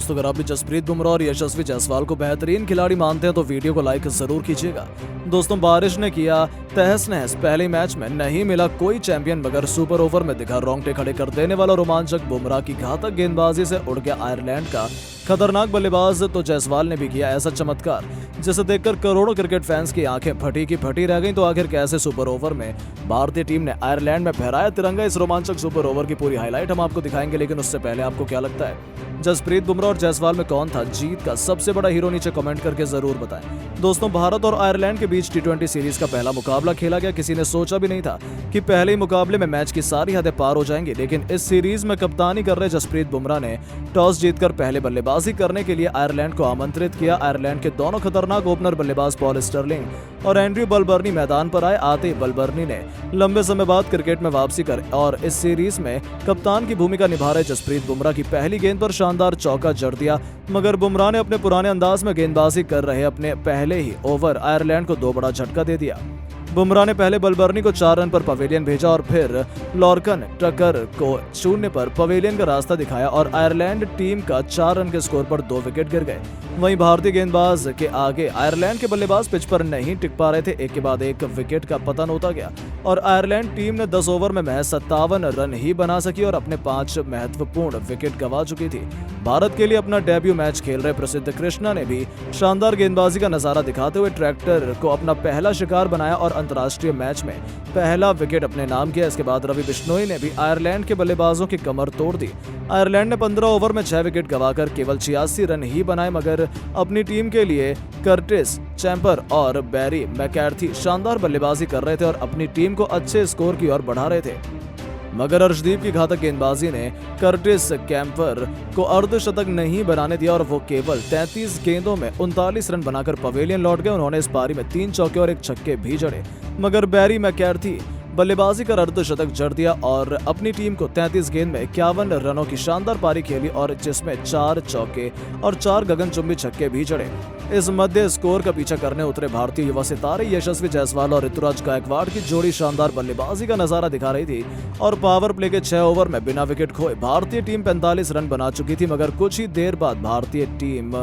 दोस्तों, अगर आप भी जसप्रीत बुमराह और यशस्वी जायसवाल को बेहतरीन खिलाड़ी मानते हैं तो वीडियो को लाइक जरूर कीजिएगा। दोस्तों, बारिश ने किया तहस नहस। पहले मैच में नहीं मिला कोई चैंपियन, मगर सुपर ओवर में दिखा रोंगटे खड़े कर देने वाला रोमांचक। बुमराह की घातक गेंदबाजी से उड़ गया आयरलैंड का खतरनाक बल्लेबाज, तो जायसवाल ने भी किया ऐसा चमत्कार जिसे देखकर करोड़ों क्रिकेट फैंस की आंखें फटी की फटी रह गईं। तो आखिर कैसे सुपर ओवर में भारतीय टीम ने आयरलैंड में फहराया तिरंगा, इस रोमांचक सुपर ओवर की पूरी हाईलाइट हम आपको दिखाएंगे। लेकिन उससे पहले आपको क्या लगता है जसप्रीत बुमराह और जायसवाल में कौन था जीत का सबसे बड़ा हीरो? नीचे कमेंट करके जरूर बताएं। दोस्तों, भारत और आयरलैंड के बीच टी20 सीरीज का पहला मुकाबला खेला गया। किसी ने सोचा भी नहीं था कि पहले ही मुकाबले में मैच की सारी हदें पार हो जाएंगी। लेकिन इस सीरीज में कप्तानी कर रहे जसप्रीत बुमराह ने टॉस जीतकर पहले बल्लेबाजी करने के लिए आयरलैंड को आमंत्रित किया। आयरलैंड के दोनों खतरनाक ओपनर बल्लेबाज पॉल स्टर्लिंग और एंड्रयू बलबर्नी मैदान पर आए। आते ही बलबर्नी ने लंबे समय बाद क्रिकेट में वापसी कर और इस सीरीज में कप्तान की भूमिका निभा रहे जसप्रीत बुमराह की पहली गेंद पर शानदार चौका जड़ दिया। मगर बुमराह ने अपने पुराने अंदाज में गेंदबाजी कर रहे अपने पहले ही ओवर आयरलैंड को 2 बड़ा झटका दे दिया। बुमराह ने पहले बलबर्नी को 4 रन पर पवेलियन भेजा और फिर लॉर्कन टकर को 0 पर पवेलियन का रास्ता दिखाया और आयरलैंड टीम का 4 रन के स्कोर पर 2 विकेट गिर गए। वहीं भारतीय गेंदबाज के आगे आयरलैंड के बल्लेबाज पिच पर नहीं टिक पा रहे थे। एक के बाद एक विकेट का पतन होता गया और आयरलैंड टीम ने 10 ओवर में महज 57 रन ही बना सकी और अपने 5 महत्वपूर्ण विकेट गंवा चुकी थी। भारत के लिए अपना डेब्यू मैच खेल रहे प्रसिद्ध कृष्णा ने भी शानदार गेंदबाजी का नजारा दिखाते हुए ट्रैक्टर को अपना पहला शिकार बनाया और अंतर्राष्ट्रीय मैच में पहला विकेट अपने नाम किया। इसके बाद रवि बिश्नोई ने भी आयरलैंड के बल्लेबाजों की कमर तोड़ दी। आयरलैंड ने 15 ओवर में 6 विकेट गंवाकर केवल 86 रन ही बनाए, मगर अपनी टीम के लिए कर्टिस चैंपर और बैरी मैकैर्थी शानदार बल्लेबाजी कर रहे थे और अपनी टीम को अच्छे स्कोर की ओर बढ़ा रहे थे। मगर अर्शदीप की घातक गेंदबाजी ने कर्टिस कैंपर को अर्धशतक नहीं बनाने दिया और वो केवल 33 गेंदों में 39 रन बनाकर पवेलियन लौट गए। उन्होंने इस पारी में 3 चौके और 1 छक्के भी जड़े, मगर बैरी मैकैर्थी बल्लेबाजी कर अर्धशतक जड़ दिया और अपनी टीम को 33 गेंद में 51 रनों की शानदार पारी खेली और जिसमें 4 चौके और 4 गगनचुंबी छक्के भी जड़े। इस मध्य स्कोर का पीछा करने उतरे भारतीय युवा सितारे यशस्वी जायसवाल और ऋतुराज गायकवाड़ की जोड़ी शानदार बल्लेबाजी का नजारा दिखा रही थी और पावर प्ले के 6 ओवर में बिना विकेट खोए भारतीय टीम 45 रन बना चुकी थी। मगर कुछ ही देर बाद भारतीय टीम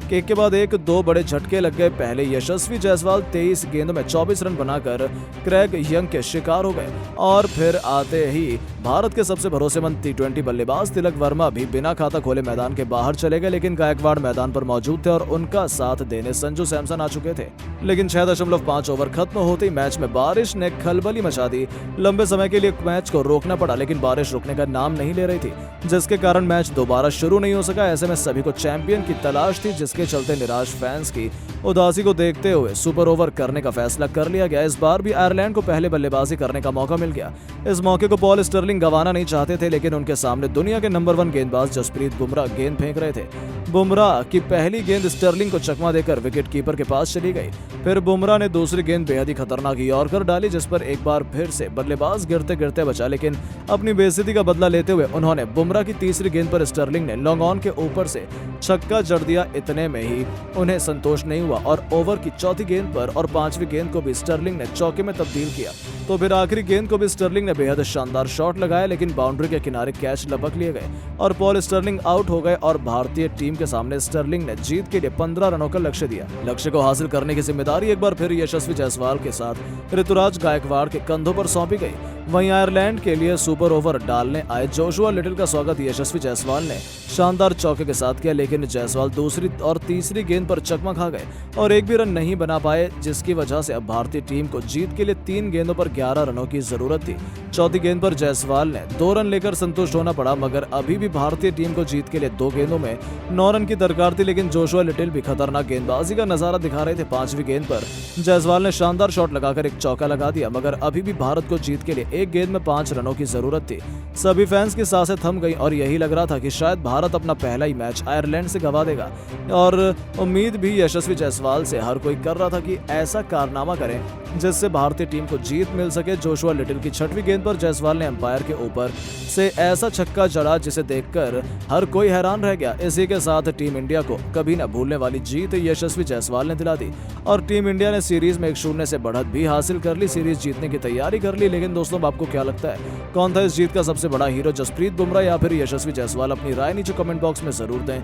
एक के बाद एक 2 बड़े झटके लग गए। पहले यशस्वी जायसवाल 23 गेंदों में 24 रन बनाकर क्रैग यंग के शिकार हो गए और फिर आते ही भारत के सबसे भरोसेमंद टी20 बल्लेबाज तिलक वर्मा भी बिना खाता खोले मैदान के बाहर चले गए। लेकिन गायकवाड़ मैदान पर मौजूद थे और उनका साथ देने संजू सैमसन आ चुके थे। लेकिन 6.5 ओवर खत्म होते ही मैच में बारिश ने खलबली मचा दी। लंबे समय के लिए मैच को रोकना पड़ा, लेकिन बारिश रुकने का नाम नहीं ले रही थी, जिसके कारण मैच दोबारा शुरू नहीं हो सका। ऐसे में सभी को चैंपियन की तलाश थी, जिसके चलते निराश फैंस की उदासी को देखते हुए सुपर ओवर करने का फैसला कर लिया गया। इस बार भी आयरलैंड को पहले बल्लेबाजी करने का मौका मिल गया। इस मौके को पॉल स्टर्लिंग गंवाना नहीं चाहते थे, लेकिन उनके सामने दुनिया के नंबर 1 गेंदबाज जसप्रीत बुमराह गेंद फेंक रहे थे। बुमराह की पहली गेंद स्टर्लिंग को चकमा देकर विकेट कीपर के पास चली गई। फिर बुमराह ने दूसरी गेंद बेहद ही खतरनाक यॉर्कर डाली, जिस पर एक बार फिर से बल्लेबाज गिरते गिरते बचा, लेकिन अपनी बेइज्जती का बदला लेते हुए उन्होंने बुमराह की तीसरी गेंद पर स्टर्लिंग ने लॉन्ग ऑन के ऊपर से छक्का जड़ दिया। इतने में ही उन्हें संतोष नहीं हुआ और ओवर की चौथी गेंद पर और 5वीं गेंद को भी स्टर्लिंग ने चौके में तब्दील किया। तो फिर आखिरी गेंद को भी स्टर्लिंग ने बेहद शानदार शॉट लगाया, लेकिन बाउंड्री के किनारे कैच लपक लिए गए और पॉल स्टर्लिंग आउट हो गए और भारतीय टीम के सामने स्टर्लिंग ने जीत के लिए 15 रनों का लक्ष्य दिया। लक्ष्य को हासिल करने की जिम्मेदारी एक बार फिर यशस्वी जायसवाल के साथ ऋतुराज गायकवाड़ के कंधों पर सौंपी गई। वहीं आयरलैंड के लिए सुपर ओवर डालने आए जोशुआ लिटिल का स्वागत यशस्वी जायसवाल ने शानदार चौके के साथ किया, लेकिन जायसवाल दूसरी और तीसरी गेंद पर चकमा खा गए और एक भी रन नहीं बना पाए, जिसकी वजह से अब भारतीय टीम को जीत के लिए 3 गेंदों पर 11 रनों की जरूरत थी। चौथी गेंद पर जायसवाल ने 2 रन लेकर संतुष्ट होना पड़ा, मगर अभी भी भारतीय टीम को जीत के लिए 2 गेंदों में 9 रन की दरकार थी। लेकिन जोशुआ लिटिल भी खतरनाक गेंदबाजी का नजारा दिखा रहे थे। 5वीं गेंद पर जायसवाल ने शानदार शॉट लगाकर एक चौका लगा दिया, मगर अभी भी भारत को जीत के लिए 1 गेंद में 5 रनों की जरूरत थी। सभी फैंस की सांसें थम गई और यही लग रहा था कि शायद भारत अपना पहला ही मैच आयरलैंड से गंवा देगा और उम्मीद भी यशस्वी जायसवाल से हर कोई कर रहा था कि ऐसा कारनामा करें जिससे भारतीय टीम को जीत मिल सके। जोशुआ लिटिल की 6वीं गेंद पर जायसवाल ने अंपायर के ऊपर से ऐसा छक्का जड़ा जिसे देखकर हर कोई हैरान रह गया। इसी के साथ टीम इंडिया को कभी न भूलने वाली जीत यशस्वी जायसवाल ने दिला दी और टीम इंडिया ने सीरीज में 1-0 से बढ़त भी हासिल कर ली, सीरीज जीतने की तैयारी कर ली। लेकिन दोस्तों, आपको क्या लगता है कौन था इस जीत का सबसे बड़ा हीरो, जसप्रीत बुमराह या फिर यशस्वी जायसवाल? अपनी राय नीचे कमेंट बॉक्स में जरूर दें।